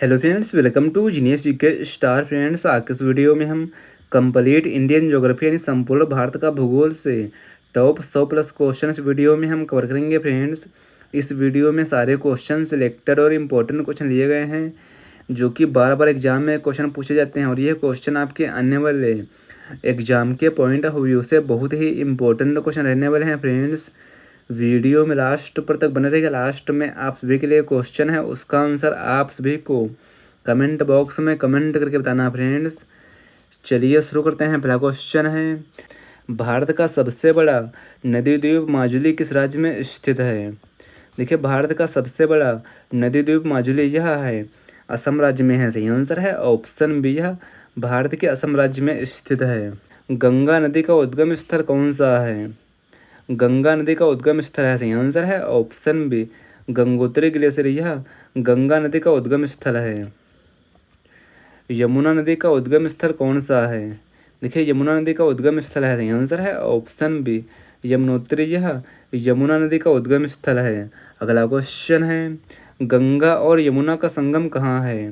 Hello friends, welcome to genius GK star. Friends, आज के इस वीडियो में हम कंप्लीट इंडियन ज्योग्राफी यानी संपूर्ण भारत का भूगोल से टॉप 100 प्लस क्वेश्चन इस वीडियो में हम कवर करेंगे। फ्रेंड्स, इस वीडियो में सारे क्वेश्चन सिलेक्टेड और इम्पोर्टेंट क्वेश्चन लिए गए हैं जो कि बार बार एग्जाम में क्वेश्चन पूछे जाते हैं और ये क्वेश्चन आपके आने वाले एग्जाम के पॉइंट ऑफ व्यू से बहुत ही इम्पोर्टेंट क्वेश्चन रहने वाले हैं। फ्रेंड्स, वीडियो में लास्ट पर तक बने रहेगा। लास्ट में आप सभी के लिए क्वेश्चन है, उसका आंसर आप सभी को कमेंट बॉक्स में कमेंट करके बताना। फ्रेंड्स, चलिए शुरू करते हैं। पहला क्वेश्चन है, भारत का सबसे बड़ा नदी द्वीप माजुली किस राज्य में स्थित है? देखिए, भारत का सबसे बड़ा नदी द्वीप माजुली यह है, असम राज्य में है। सही आंसर है ऑप्शन बी, यह भारत के असम राज्य में स्थित है। गंगा नदी का उद्गम स्थल कौन सा है? गंगा नदी का उद्गम स्थल है। सही आंसर है ऑप्शन बी, गंगोत्री ग्लेशियर यह गंगा नदी का उद्गम स्थल है। यमुना नदी का उद्गम स्थल कौन सा है? देखिए, यमुना नदी का उद्गम स्थल है। सही आंसर है ऑप्शन बी, यमुनोत्री यह यमुना नदी का उद्गम स्थल है। अगला क्वेश्चन है, गंगा और यमुना का संगम कहाँ है?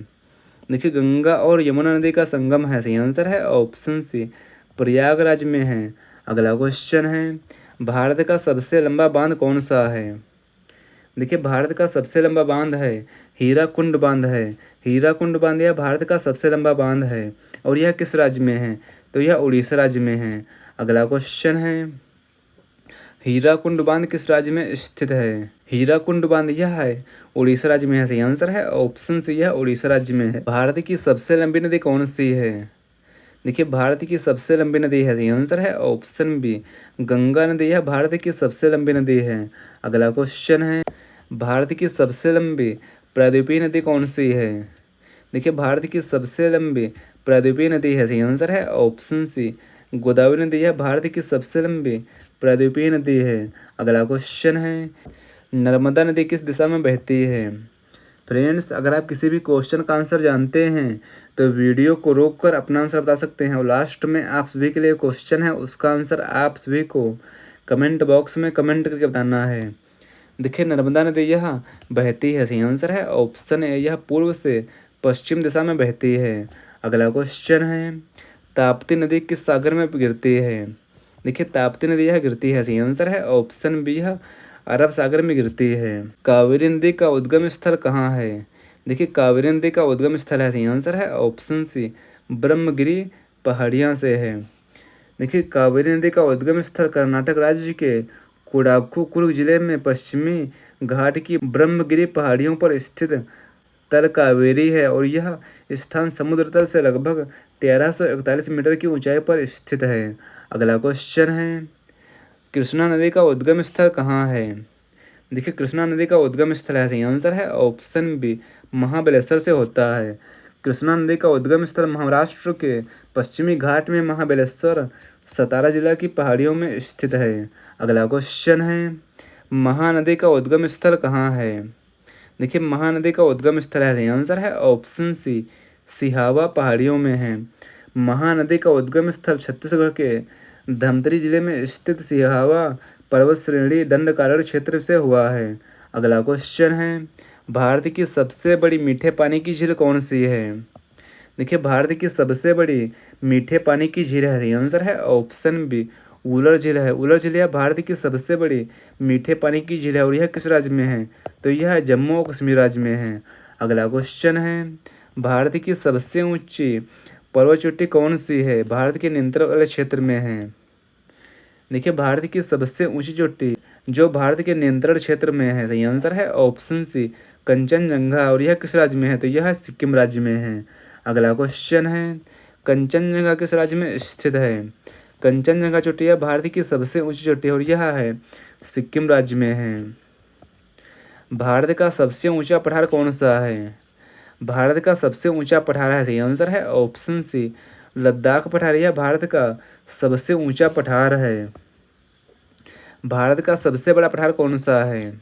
देखिए, गंगा और यमुना नदी का संगम है। सही आंसर है ऑप्शन सी, प्रयागराज में है। अगला क्वेश्चन है, भारत का सबसे लंबा बांध कौन सा है? देखिए, भारत का सबसे लंबा बांध है हीराकुंड बांध है। हीराकुंड बांध यह भारत का सबसे लंबा बांध है और यह किस राज्य में है? तो यह उड़ीसा राज्य में है। अगला क्वेश्चन है, हीराकुंड बांध किस राज्य में स्थित है? हीराकुंड बांध यह है उड़ीसा राज्य में है। सही आंसर है ऑप्शन सी, यह उड़ीसा राज्य में है। भारत की सबसे लंबी नदी कौन सी है? देखिए, भारत की सबसे लंबी नदी है। सही आंसर है ऑप्शन बी, गंगा नदी यह भारत की सबसे लंबी नदी है। अगला क्वेश्चन है, भारत की सबसे लंबी प्रायद्वीपीय नदी कौन सी है? देखिए, भारत की सबसे लंबी प्रायद्वीपीय नदी है। सही आंसर है ऑप्शन सी, गोदावरी नदी यह भारत की सबसे लंबी प्रायद्वीपीय नदी है। अगला क्वेश्चन है, नर्मदा नदी किस दिशा में बहती है? फ्रेंड्स, अगर आप किसी भी क्वेश्चन का आंसर जानते हैं तो वीडियो को रोककर अपना आंसर बता सकते हैं और लास्ट में आप सभी के लिए क्वेश्चन है, उसका आंसर आप सभी को कमेंट बॉक्स में कमेंट करके बताना है। देखिए, नर्मदा नदी यह बहती है। सही आंसर है ऑप्शन ए, यह पूर्व से पश्चिम दिशा में बहती है। अगला क्वेश्चन है, ताप्ती नदी किस सागर में गिरती है? देखिए, ताप्ती नदी यह गिरती है। सही आंसर है ऑप्शन बी, यह अरब सागर में गिरती है। कावेरी नदी का उद्गम स्थल कहाँ है? देखिए, कावेरी नदी का उद्गम स्थल है। सही आंसर है ऑप्शन सी, ब्रह्मगिरी पहाड़ियाँ से है। देखिए, कावेरी नदी का उद्गम स्थल कर्नाटक राज्य के कोडागु कुर्ग जिले में पश्चिमी घाट की ब्रह्मगिरी पहाड़ियों पर स्थित तल कावेरी है और यह स्थान समुद्र तल से लगभग 1341 मीटर की ऊंचाई पर स्थित है। अगला क्वेश्चन है, कृष्णा नदी का उद्गम स्थल कहाँ है? देखिए, कृष्णा नदी का उद्गम स्थल है। सही आंसर है ऑप्शन बी, महाबलेश्वर से होता है। कृष्णा नदी का उद्गम स्थल महाराष्ट्र के पश्चिमी घाट में महाबलेश्वर सतारा जिला की पहाड़ियों में स्थित है। अगला क्वेश्चन है, महानदी का उद्गम स्थल कहाँ है? देखिए, महानदी का उद्गम स्थल है। सही आंसर है ऑप्शन सी, सिहावा पहाड़ियों में है। महानदी का उद्गम स्थल छत्तीसगढ़ के धमतरी जिले में स्थित सिहावा पर्वत श्रेणी दंडकारण्य क्षेत्र से हुआ है। अगला क्वेश्चन है, भारत की सबसे बड़ी मीठे पानी की झील कौन सी है? देखिए, भारत की सबसे बड़ी मीठे पानी की झील है। आंसर है ऑप्शन बी, उलर झील है। उलर झील यह भारत की सबसे बड़ी मीठे पानी की झील है और यह किस राज्य में है? तो यह जम्मू और कश्मीर राज्य में है। अगला क्वेश्चन है, भारत की सबसे ऊंची पर्वत चोटी कौन सी है? भारत के नियंत्रण वाले क्षेत्र में है। देखिए, भारत की सबसे ऊंची चोटी जो भारत के नियंत्रण क्षेत्र में है। सही आंसर है ऑप्शन सी, कंचनजंगा और यह किस राज्य में है? तो यह सिक्किम राज्य में है। अगला क्वेश्चन है, कंचनजंगा किस राज्य में स्थित है? कंचनजंगा चोटी यह भारत की सबसे ऊंची चोटी है और यह है सिक्किम राज्य में है। भारत का सबसे ऊंचा पठार कौन सा है? भारत का सबसे ऊंचा पठार है। सही आंसर है ऑप्शन सी, लद्दाख पठार यह भारत का सबसे ऊंचा पठार है। भारत का सबसे बड़ा पठार कौन सा है?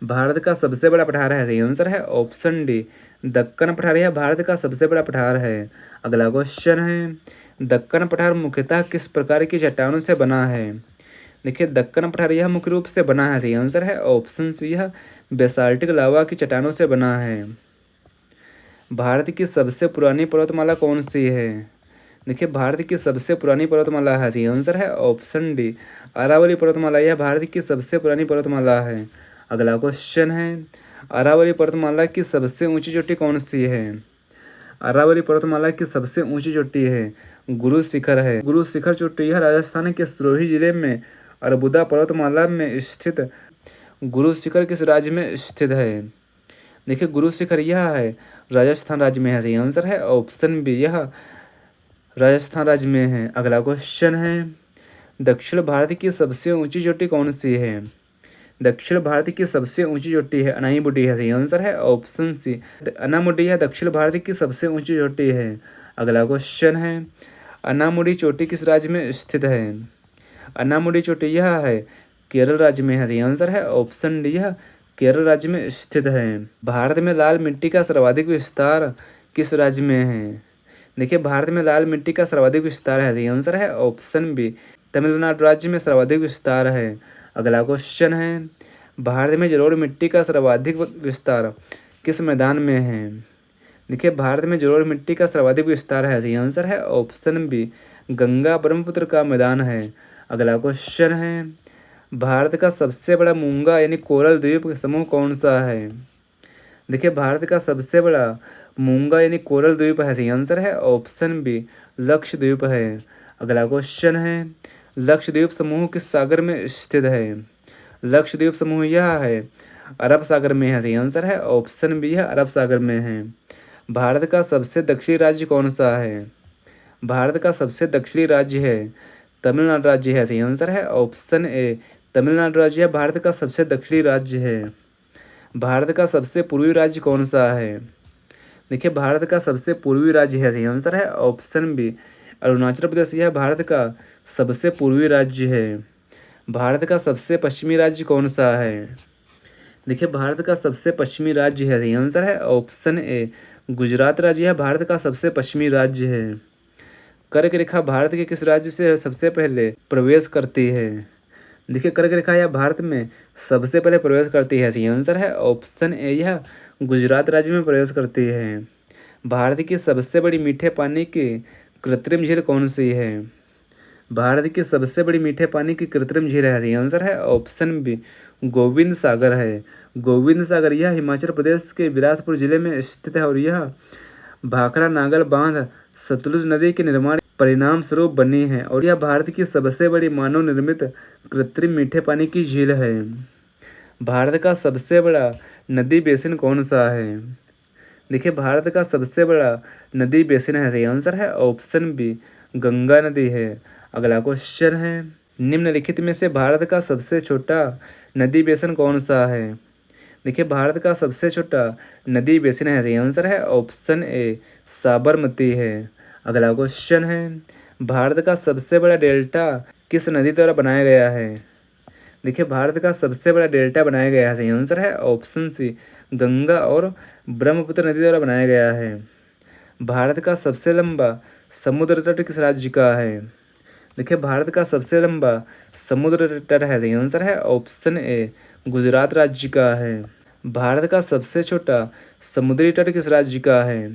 भारत का सबसे बड़ा पठार है। सही आंसर है ऑप्शन डी, दक्कन पठार यह भारत का सबसे बड़ा पठार है। अगला क्वेश्चन है, दक्कन पठार मुख्यतः किस प्रकार की चट्टानों से बना है? देखिए, दक्कन पठार यह मुख्य रूप से बना है। सही आंसर है ऑप्शन सी, यह बेसाल्टिक लावा की चट्टानों से बना है। भारत की सबसे पुरानी पर्वतमाला कौन सी है? देखिए भारत की सबसे पुरानी पर्वतमाला है, सही आंसर है ऑप्शन डी अरावली पर्वतमाला। यह भारत की सबसे पुरानी पर्वतमाला है। अगला क्वेश्चन है, अरावली पर्वतमाला की सबसे ऊंची चोटी कौन सी है? अरावली पर्वतमाला की सबसे ऊंची चोटी है गुरु शिखर है। गुरु शिखर चोटी यह राजस्थान के सिरोही जिले में अरबुदा पर्वतमाला में स्थित गुरु शिखर किस राज्य में स्थित है? देखिए गुरु शिखर यह है राजस्थान राज्य में है, सही आंसर है ऑप्शन बी यह राजस्थान राज्य में है। अगला क्वेश्चन है, दक्षिण भारत की सबसे ऊंची चोटी कौन सी है? दक्षिण भारत की सबसे ऊंची चोटी है अनाईमुडी है, सही आंसर है ऑप्शन सी अनामुडी यह दक्षिण भारत की सबसे ऊंची चोटी है। अगला क्वेश्चन है, अनामुडी चोटी किस राज्य में स्थित है? अनामुडी चोटी यह है केरल राज्य में है, सही आंसर है ऑप्शन डी यह केरल राज्य में स्थित है। भारत में लाल मिट्टी का सर्वाधिक विस्तार किस राज्य में है? देखिए भारत में लाल मिट्टी का सर्वाधिक विस्तार है, सही आंसर है ऑप्शन बी तमिलनाडु राज्य में सर्वाधिक विस्तार है। अगला क्वेश्चन है, भारत में जलोढ़ मिट्टी का सर्वाधिक विस्तार किस मैदान में है? देखिए भारत में जलोढ़ मिट्टी का सर्वाधिक विस्तार है, सही आंसर है ऑप्शन बी गंगा ब्रह्मपुत्र का मैदान है। अगला क्वेश्चन है, भारत का सबसे बड़ा मूंगा यानी कोरल द्वीप समूह कौन सा है? देखिए भारत का सबसे बड़ा मूंगा यानी कोरल द्वीप है, सही आंसर है ऑप्शन बी लक्षद्वीप है। अगला क्वेश्चन है, लक्षद्वीप समूह किस सागर में स्थित है? लक्षद्वीप समूह यह है अरब सागर में है, सही आंसर है ऑप्शन बी है अरब सागर में है। भारत का सबसे दक्षिणी राज्य कौन सा है? भारत का सबसे दक्षिणी राज्य है तमिलनाडु राज्य है, सही आंसर है ऑप्शन ए तमिलनाडु राज्य भारत का सबसे दक्षिणी राज्य है। भारत का सबसे पूर्वी राज्य कौन सा है? देखिए भारत का सबसे पूर्वी राज्य है, सही आंसर है ऑप्शन बी अरुणाचल प्रदेश यह भारत का सबसे पूर्वी राज्य है। भारत का सबसे पश्चिमी राज्य कौन सा है? देखिए भारत का सबसे पश्चिमी राज्य है, सही आंसर है ऑप्शन ए गुजरात राज्य यह भारत का सबसे पश्चिमी राज्य है। कर्क रेखा भारत के किस राज्य से सबसे पहले प्रवेश करती है? देखिए कर्क रेखा यह भारत में सबसे पहले प्रवेश करती है, सही आंसर है ऑप्शन ए यह गुजरात राज्य में प्रवेश करती है। भारत की सबसे बड़ी मीठे पानी की कृत्रिम झील कौन सी है? भारत की सबसे बड़ी मीठे पानी की कृत्रिम झील है, सही आंसर है ऑप्शन बी गोविंद सागर है। गोविंद सागर यह हिमाचल प्रदेश के बिलासपुर जिले में स्थित है और यह भाखड़ा नागल बांध सतलुज नदी के निर्माण परिणाम स्वरूप बनी है और यह भारत की सबसे बड़ी मानव निर्मित कृत्रिम मीठे पानी की झील है। भारत का सबसे बड़ा नदी बेसिन कौन सा है? देखिए भारत का सबसे बड़ा नदी बेसिन है, सही आंसर है ऑप्शन बी गंगा नदी है। अगला क्वेश्चन है, निम्नलिखित में से भारत का सबसे छोटा नदी बेसिन कौन सा है? देखिए भारत का सबसे छोटा नदी बेसिन है, सही आंसर है ऑप्शन ए साबरमती है। अगला क्वेश्चन है, भारत का सबसे बड़ा डेल्टा किस नदी द्वारा बनाया गया है? देखिए भारत का सबसे बड़ा डेल्टा बनाया गया है, सही आंसर है ऑप्शन सी गंगा और ब्रह्मपुत्र नदी द्वारा बनाया गया है। भारत का सबसे लंबा समुद्र तट किस राज्य का है? देखिए भारत का सबसे लंबा समुद्र तट है, सही आंसर है ऑप्शन ए गुजरात राज्य का है। भारत का सबसे छोटा समुद्री तट किस राज्य का है?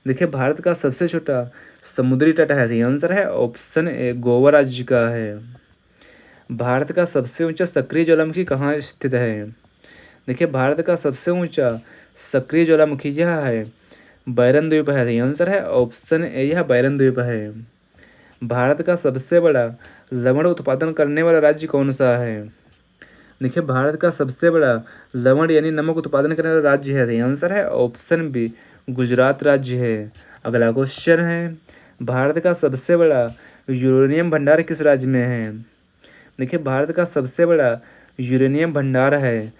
देखिए भारत का सबसे छोटा समुद्री तट है, सही आंसर है ऑप्शन ए गोवा राज्य का है। भारत का सबसे ऊंचा सक्रिय ज्वालामुखी कहाँ स्थित है? देखिए भारत का सबसे ऊंचा सक्रिय ज्वालामुखी यह है बैरन द्वीप है, सही आंसर है ऑप्शन ए यह बैरन द्वीप है। भारत का सबसे बड़ा लवण उत्पादन करने वाला राज्य कौन सा है? देखिए भारत का सबसे बड़ा लवण यानी नमक उत्पादन करने वाला राज्य है, सही आंसर है ऑप्शन बी गुजरात राज्य है। अगला क्वेश्चन है, भारत का सबसे बड़ा यूरेनियम भंडार किस राज्य में है? देखिए भारत का सबसे बड़ा यूरेनियम भंडार है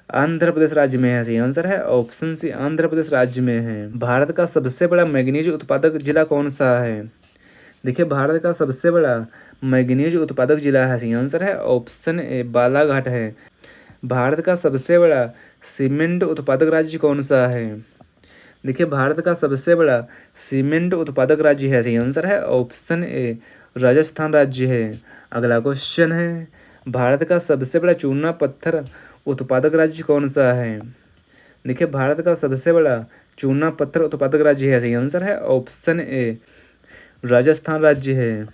आंध्र प्रदेश राज्य में है, सही आंसर है ऑप्शन सी आंध्र प्रदेश राज्य में है। भारत का सबसे बड़ा मैग्नीज उत्पादक जिला कौन सा है? देखिए भारत का सबसे बड़ा मैग्नीज उत्पादक जिला है, सही आंसर है ऑप्शन ए बालाघाट है। भारत का सबसे बड़ा सीमेंट उत्पादक राज्य कौन सा है? देखिए भारत का सबसे बड़ा सीमेंट उत्पादक राज्य है, सही आंसर है ऑप्शन ए राजस्थान राज्य है। अगला क्वेश्चन है, भारत का सबसे बड़ा चूना पत्थर उत्पादक राज्य कौन सा है? देखिए भारत का सबसे बड़ा चूना पत्थर उत्पादक राज्य है? सही आंसर है ऑप्शन ए राजस्थान राज्य है।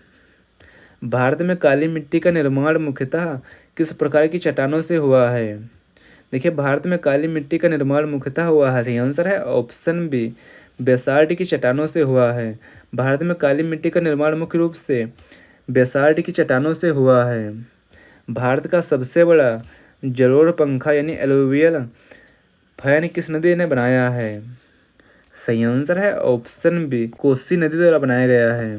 भारत में काली मिट्टी का निर्माण मुख्यतः किस प्रकार की चट्टानों से हुआ है? देखिए भारत में काली मिट्टी का निर्माण मुख्यतः हुआ है। सही आंसर है ऑप्शन बी बेसाल्ट की चट्टानों से हुआ है। भारत में काली मिट्टी का निर्माण मुख्य रूप से बेसाल्ट की चट्टानों से हुआ है। भारत का सबसे बड़ा जलोढ़ पंखा यानी एलुवियल फैन किस नदी ने बनाया है? सही आंसर है ऑप्शन बी कोसी नदी द्वारा बनाया गया है।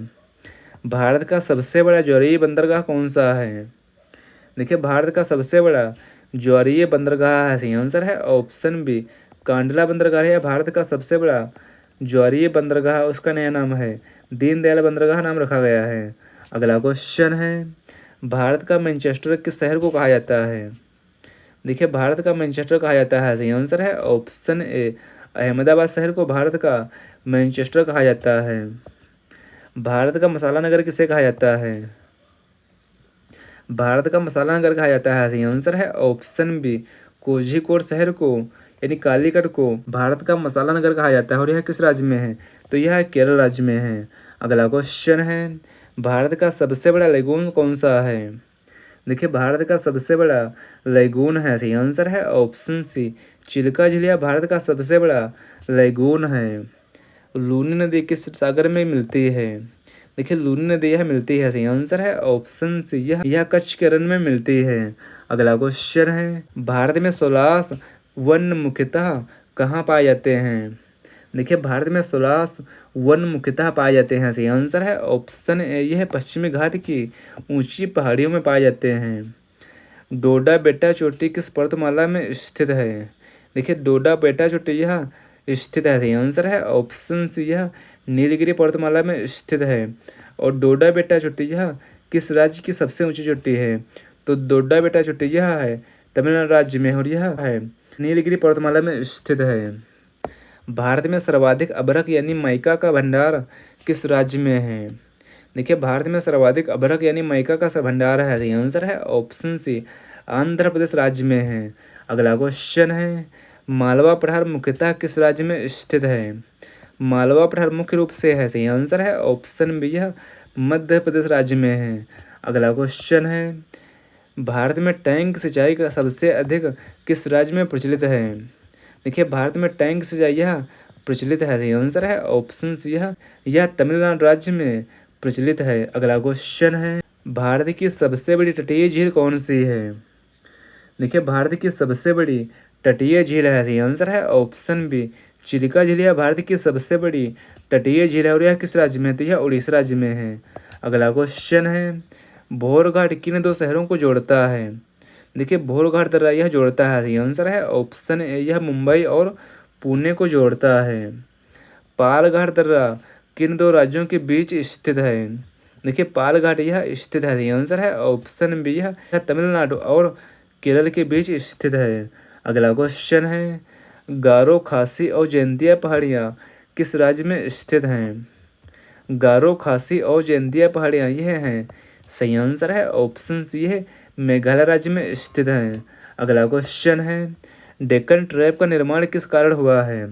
भारत का सबसे बड़ा ज्वारीय बंदरगाह कौन सा है? देखिए भारत का सबसे बड़ा ज्वारीय बंदरगाह है। सही आंसर है ऑप्शन बी कांडला बंदरगाह है। भारत का सबसे बड़ा ज्वारीय बंदरगाह उसका नया नाम है दीनदयाल बंदरगाह नाम रखा गया है। अगला क्वेश्चन है भारत का मैनचेस्टर किस शहर को कहा जाता है? देखिए भारत का मैनचेस्टर कहा जाता है। सही आंसर है ऑप्शन ए अहमदाबाद शहर को भारत का मैनचेस्टर कहा जाता है। भारत का मसाला नगर किसे कहा जाता है? भारत का मसाला नगर कहा जाता है। सही आंसर है ऑप्शन बी कोझिकोड शहर को यानी कालीकट को भारत का मसाला नगर कहा जाता है। और यह किस राज्य में है? तो यह केरल राज्य में है। अगला क्वेश्चन है भारत का सबसे बड़ा लेगून कौन सा है? देखिए भारत का सबसे बड़ा लेगून है। सही आंसर है ऑप्शन सी चिल्का झील यह भारत का सबसे बड़ा लेगून है। लूनी नदी किस सागर में मिलती है? देखिए लूनी नदी यह मिलती है। सही आंसर है ऑप्शन सी यह कच्छ के रण में मिलती है। अगला क्वेश्चन है भारत में 16 वन मुख्यतः कहाँ पाए जाते हैं? देखिए भारत में 16 वन मुख्यतः पाए जाते हैं। सही आंसर है ऑप्शन ए यह पश्चिमी घाट की ऊंची पहाड़ियों में पाए जाते हैं। डोडा बेटा चोटी किस पर्वतमाला में स्थित है? देखिए डोडा बेटा चोटी यह स्थित है। सही आंसर है ऑप्शन सी यह नीलगिरी पर्वतमाला में स्थित है। और डोडा बेटा चोटी यह किस राज्य की सबसे ऊंची चोटी है? तो डोडा बेटा चोटी यह है तमिलनाडु राज्य में और यह है नीलगिरी पर्वतमाला में स्थित है। भारत में सर्वाधिक अभ्रक यानी माइका का भंडार किस राज्य में है? देखिए भारत में सर्वाधिक अभ्रक यानी माइका का भंडार है। सही आंसर है ऑप्शन सी आंध्र प्रदेश राज्य में है। अगला क्वेश्चन है मालवा पठार मुख्यतः किस राज्य में स्थित है? मालवा पठार मुख्य रूप से है। सही आंसर है ऑप्शन बी यह मध्य प्रदेश राज्य में है। अगला क्वेश्चन है भारत में टैंक सिंचाई का सबसे अधिक किस राज्य में प्रचलित है? देखिए भारत में टैंक सिंचाई यह प्रचलित है। सही आंसर है ऑप्शन सी यह तमिलनाडु राज्य में प्रचलित है। अगला क्वेश्चन है भारत की सबसे बड़ी तटीय झील कौन सी है? देखिए भारत की सबसे बड़ी तटीय झील है। सही आंसर है ऑप्शन बी चिलिका झील यह भारत की सबसे बड़ी तटीय झील है। और यह किस राज्य में है? तो यह उड़ीसा राज्य में है। अगला क्वेश्चन है भोरघाट किन दो शहरों को जोड़ता है? देखिए भोरघाट दर्रा यह जोड़ता है। सही आंसर है ऑप्शन ए यह मुंबई और पुणे को जोड़ता है। पालघाट दर्रा किन दो राज्यों के बीच स्थित है? देखिए पालघाट यह स्थित है। सही आंसर है ऑप्शन बी यह तमिलनाडु और केरल के बीच स्थित है। अगला क्वेश्चन है गारो खासी और जयंतिया पहाड़ियाँ किस राज्य में स्थित हैं? गारो खासी और जयंतिया पहाड़ियाँ यह हैं। सही आंसर है ऑप्शन सी है मेघालय राज्य में स्थित हैं। अगला क्वेश्चन है डेक्कन ट्रैप का निर्माण किस कारण हुआ है?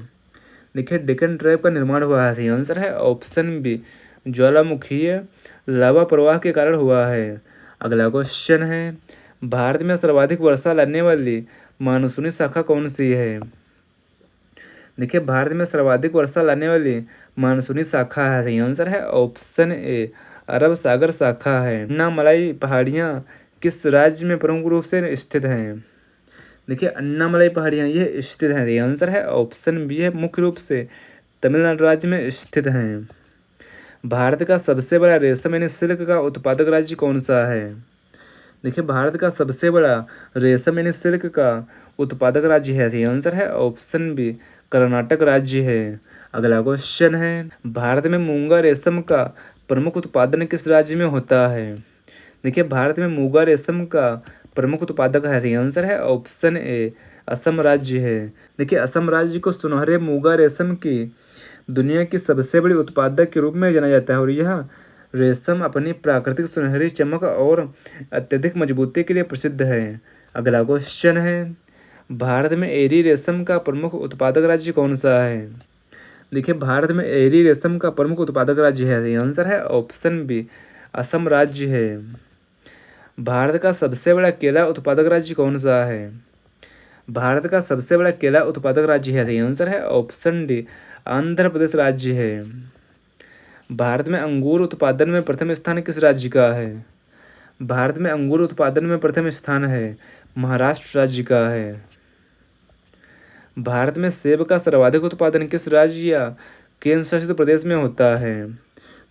देखिए डेक्कन ट्रैप का निर्माण हुआ है। सही आंसर है ऑप्शन बी ज्वालामुखीय लावा प्रवाह के कारण हुआ है। अगला क्वेश्चन है भारत में सर्वाधिक वर्षा लाने वाली मानसूनी शाखा कौन सी है? देखिए भारत में सर्वाधिक वर्षा लाने वाली मानसूनी शाखा है। सही आंसर है ऑप्शन ए अरब सागर शाखा है। अन्नामलाई पहाड़ियाँ किस राज्य में प्रमुख रूप से स्थित हैं? देखिए अन्नामलाई पहाड़ियाँ यह स्थित हैं। सही आंसर है ऑप्शन बी है मुख्य रूप से तमिलनाडु राज्य में स्थित हैं। भारत का सबसे बड़ा रेशम यानी सिल्क का उत्पादक राज्य कौन सा है? देखिए भारत का सबसे बड़ा रेशम यानी सिल्क का उत्पादक राज्य है। सही आंसर है ऑप्शन बी कर्नाटक राज्य है। अगला क्वेश्चन है भारत में मूंगा रेशम का प्रमुख उत्पादन किस राज्य में होता है? देखिए भारत में मूंगा रेशम का प्रमुख उत्पादक है। सही आंसर है ऑप्शन ए असम राज्य है। देखिए असम राज्य को सुनहरे मूंगा रेशम की दुनिया की सबसे बड़ी उत्पादक के रूप में जाना जाता है। और यह रेशम अपनी प्राकृतिक सुनहरी चमक और अत्यधिक मजबूती के लिए प्रसिद्ध है। अगला क्वेश्चन है भारत में एरी रेशम का प्रमुख उत्पादक राज्य कौन सा है? देखिए भारत में एरी रेशम का प्रमुख उत्पादक राज्य है, सही आंसर है ऑप्शन बी असम राज्य है। भारत का सबसे बड़ा केला उत्पादक राज्य कौन सा है? भारत का सबसे बड़ा केला उत्पादक राज्य है, सही आंसर है ऑप्शन डी आंध्र प्रदेश राज्य है। भारत में अंगूर उत्पादन में प्रथम स्थान किस राज्य का है? भारत में अंगूर उत्पादन में प्रथम स्थान है महाराष्ट्र राज्य का है। भारत में सेब का सर्वाधिक उत्पादन किस राज्य या केंद्र शासित प्रदेश में होता है?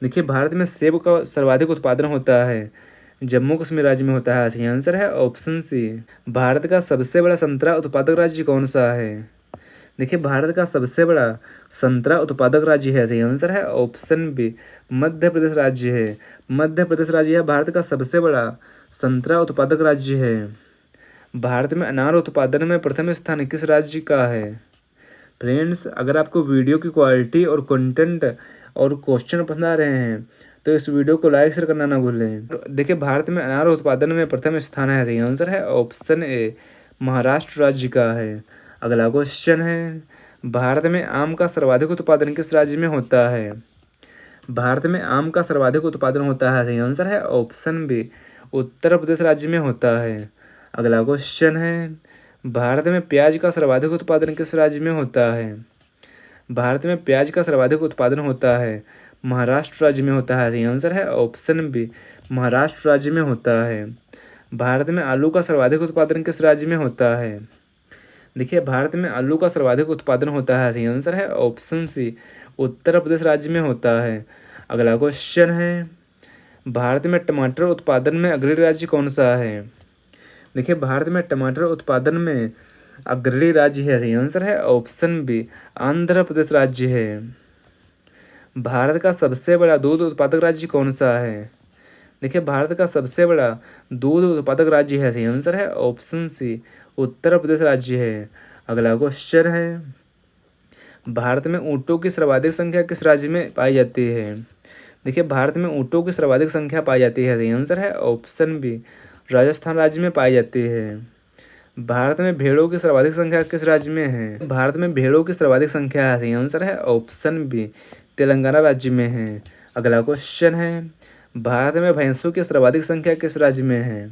देखिए भारत में सेब का सर्वाधिक उत्पादन होता है जम्मू कश्मीर राज्य में होता है, सही आंसर है ऑप्शन सी। भारत का सबसे बड़ा संतरा उत्पादक राज्य कौन सा है? देखिए भारत का सबसे बड़ा संतरा उत्पादक राज्य है, सही आंसर है ऑप्शन बी मध्य प्रदेश राज्य है। मध्य प्रदेश राज्य है भारत का सबसे बड़ा संतरा उत्पादक राज्य है। भारत में अनार उत्पादन में प्रथम स्थान किस राज्य का है? फ्रेंड्स, अगर आपको वीडियो की क्वालिटी और कंटेंट और क्वेश्चन पसंद आ रहे हैं तो इस वीडियो को लाइक शेयर करना ना भूलें। देखिए भारत में अनार उत्पादन में प्रथम स्थान है, सही आंसर है ऑप्शन ए महाराष्ट्र राज्य का है। अगला क्वेश्चन है, भारत में आम का सर्वाधिक उत्पादन किस राज्य में होता है? भारत में आम का सर्वाधिक उत्पादन होता है, सही आंसर है ऑप्शन बी उत्तर प्रदेश राज्य में होता है। अगला क्वेश्चन है, भारत में प्याज का सर्वाधिक उत्पादन किस राज्य में होता है? भारत में प्याज का सर्वाधिक उत्पादन होता है महाराष्ट्र राज्य में होता है, सही आंसर है ऑप्शन बी महाराष्ट्र राज्य में होता है। भारत में आलू का सर्वाधिक उत्पादन किस राज्य में होता है? देखिए भारत में आलू का सर्वाधिक उत्पादन होता है, सही आंसर है ऑप्शन सी उत्तर प्रदेश राज्य में होता है। अगला क्वेश्चन है, भारत में टमाटर उत्पादन में अग्रणी राज्य कौन सा है? देखिए भारत में टमाटर उत्पादन में अग्रणी राज्य है, सही आंसर है ऑप्शन बी आंध्र प्रदेश राज्य है। भारत का सबसे बड़ा दूध उत्पादक राज्य कौन सा है? देखिए भारत का सबसे बड़ा दूध उत्पादक राज्य है, सही आंसर है ऑप्शन सी उत्तर प्रदेश राज्य है। अगला क्वेश्चन है, भारत में ऊँटों की सर्वाधिक संख्या किस राज्य में पाई जाती है? देखिए भारत में ऊँटों की सर्वाधिक संख्या पाई जाती है, सही आंसर है ऑप्शन बी राजस्थान राज्य में पाई जाती है। भारत में भेड़ों की सर्वाधिक संख्या किस राज्य में है? भारत में भेड़ों की सर्वाधिक संख्या है, सही आंसर है ऑप्शन बी तेलंगाना राज्य में है। अगला क्वेश्चन है, भारत में भैंसों की सर्वाधिक संख्या किस राज्य में है?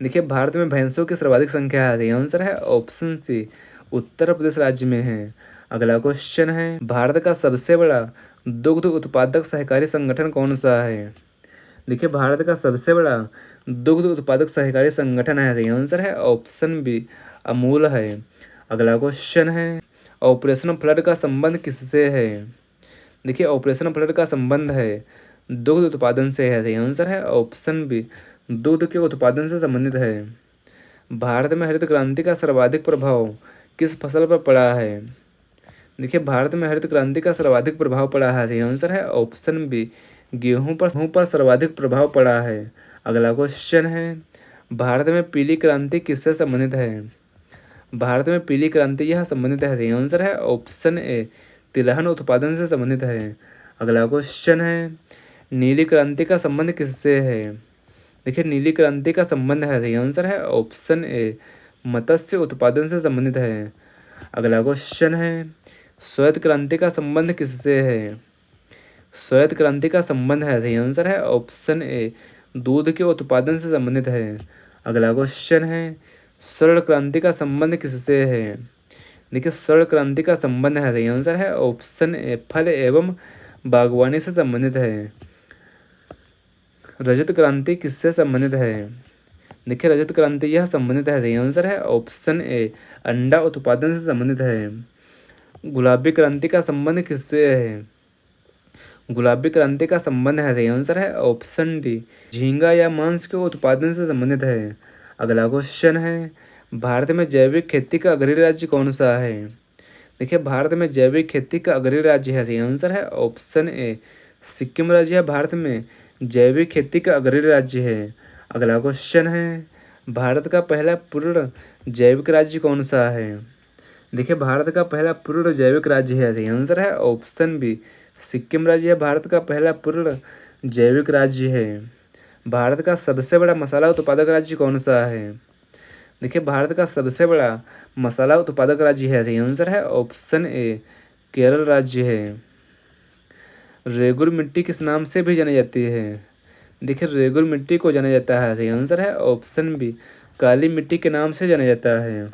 देखिए भारत में भैंसों की सर्वाधिक संख्या है, सही आंसर है ऑप्शन सी उत्तर प्रदेश राज्य में है। अगला क्वेश्चन है, भारत का सबसे बड़ा दुग्ध उत्पादक सहकारी संगठन कौन सा है? देखिए भारत का सबसे बड़ा दुग्ध उत्पादक सहकारी संगठन है, सही आंसर है ऑप्शन बी अमूल है। अगला क्वेश्चन है, ऑपरेशन फ्लड का संबंध किससे है? देखिए ऑपरेशन फ्लड का संबंध है दुग्ध उत्पादन से है, सही आंसर है ऑप्शन बी दूध के उत्पादन से संबंधित है। भारत में हरित क्रांति का सर्वाधिक प्रभाव किस फसल पर पड़ा है? देखिए भारत में हरित क्रांति का सर्वाधिक प्रभाव पड़ा है, सही आंसर है ऑप्शन बी गेहूं पर सर्वाधिक प्रभाव पड़ा है। अगला क्वेश्चन है, भारत में पीली क्रांति किससे संबंधित है? भारत में पीली क्रांति यह संबंधित है, सही आंसर है ऑप्शन ए तिलहन उत्पादन से संबंधित है। अगला क्वेश्चन है, नीली क्रांति का संबंध किससे है? देखिए नीली क्रांति का संबंध है, सही आंसर है ऑप्शन ए मत्स्य उत्पादन से संबंधित है। अगला क्वेश्चन है, श्वेत क्रांति का संबंध किससे है? श्वेत क्रांति का संबंध है, सही आंसर है ऑप्शन ए दूध के उत्पादन से संबंधित है। अगला क्वेश्चन है, स्वर्ण क्रांति का संबंध किससे है? देखिए स्वर्ण क्रांति का संबंध है, सही आंसर है ऑप्शन ए फल एवं बागवानी से संबंधित है। रजत क्रांति किससे संबंधित है? देखिए रजत क्रांति यह संबंधित है, सही आंसर है ऑप्शन ए अंडा उत्पादन से संबंधित है। गुलाबी क्रांति का संबंध किससे है? गुलाबी क्रांति का संबंध है, सही आंसर है ऑप्शन डी झींगा या मांस के उत्पादन से संबंधित है। अगला क्वेश्चन है, भारत में जैविक खेती का अग्रणी राज्य कौन सा है? देखिए भारत में जैविक खेती का अग्रणी राज्य है, सही आंसर है ऑप्शन ए सिक्किम राज्य है भारत में जैविक खेती का अग्रणी राज्य है। अगला क्वेश्चन है, भारत का पहला पूर्ण जैविक राज्य कौन सा है? देखिए भारत का पहला पूर्ण जैविक राज्य है, सही आंसर है ऑप्शन बी सिक्किम राज्य है भारत का पहला पूर्ण जैविक राज्य है। भारत का सबसे बड़ा मसाला उत्पादक राज्य कौन सा है? देखिए भारत का सबसे बड़ा मसाला उत्पादक राज्य है, सही आंसर है ऑप्शन ए केरल राज्य है। रेगुर मिट्टी किस नाम से भी जानी जाती है? देखिए रेगुर मिट्टी को जाना जाता है, सही आंसर है ऑप्शन बी, काली मिट्टी के नाम से जाना जाता है।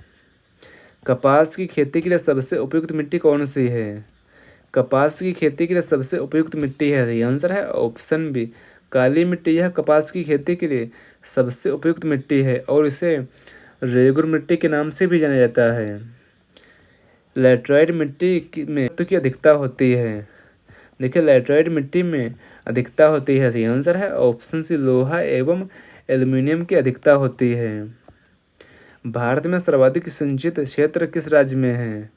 कपास की खेती के लिए सबसे उपयुक्त मिट्टी कौन सी है? कपास की खेती के लिए सबसे उपयुक्त मिट्टी है, सही आंसर है ऑप्शन बी, काली मिट्टी। यह कपास की खेती के लिए सबसे उपयुक्त मिट्टी है और इसे रेगुर मिट्टी के नाम से भी जाना जाता है। लैटराइट मिट्टी में तत्व की अधिकता होती है? देखिए लैटराइट मिट्टी में अधिकता होती है, सही आंसर है ऑप्शन सी, लोहा एवं एल्यूमिनियम की अधिकता होती है। भारत में सर्वाधिक सिंचित क्षेत्र किस राज्य में है?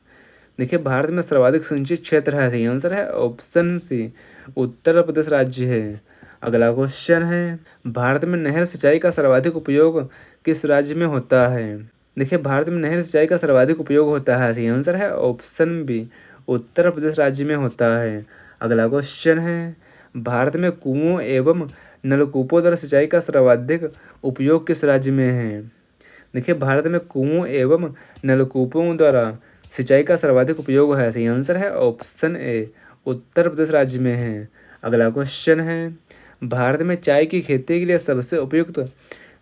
देखिए भारत में सर्वाधिक सिंचित क्षेत्र है, सही आंसर है ऑप्शन सी, उत्तर प्रदेश राज्य है। अगला क्वेश्चन है, भारत में नहर सिंचाई का सर्वाधिक उपयोग किस राज्य में होता है? देखिए भारत में नहर सिंचाई का सर्वाधिक उपयोग होता है, सही आंसर है ऑप्शन बी, उत्तर प्रदेश राज्य में होता है। अगला क्वेश्चन है, भारत में कुओं एवं नलकूपों द्वारा सिंचाई का सर्वाधिक उपयोग किस राज्य में है? देखिए भारत में कुओं एवं नलकूपों द्वारा सिंचाई का सर्वाधिक उपयोग है, सही आंसर है ऑप्शन ए, उत्तर प्रदेश राज्य में है। अगला क्वेश्चन है, भारत में चाय की खेती के लिए सबसे उपयुक्त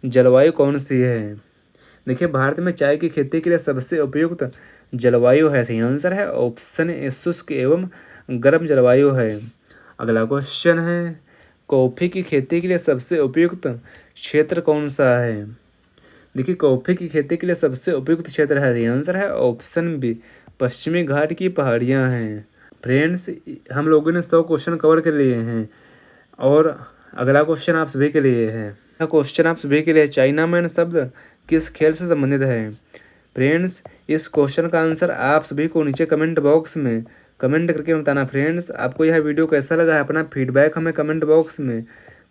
जलवायु कौन सी है? देखिए भारत में चाय की खेती के लिए सबसे उपयुक्त जलवायु है, सही आंसर है ऑप्शन ए, शुष्क एवं गर्म जलवायु है। अगला क्वेश्चन है, कॉफ़ी की खेती के लिए सबसे उपयुक्त क्षेत्र कौन सा है? देखिए कॉफ़ी की खेती के लिए सबसे उपयुक्त क्षेत्र है, सही आंसर है ऑप्शन बी, पश्चिमी घाट की पहाड़ियाँ हैं। फ्रेंड्स हम लोगों ने 100 क्वेश्चन कवर कर लिए हैं और अगला क्वेश्चन आप सभी के लिए है। यह क्वेश्चन आप सभी के लिए, चाइना मैन शब्द किस खेल से संबंधित है? फ्रेंड्स इस क्वेश्चन का आंसर आप सभी को नीचे कमेंट बॉक्स में कमेंट करके बताना। फ्रेंड्स आपको यह वीडियो कैसा लगा है, अपना फीडबैक हमें कमेंट बॉक्स में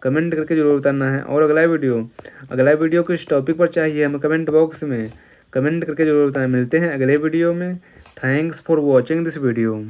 कमेंट करके जरूर बताना है। और अगला वीडियो किस टॉपिक पर चाहिए हमें कमेंट बॉक्स में कमेंट करके जरूर बताना। मिलते हैं अगले वीडियो में। Thanks for watching this video.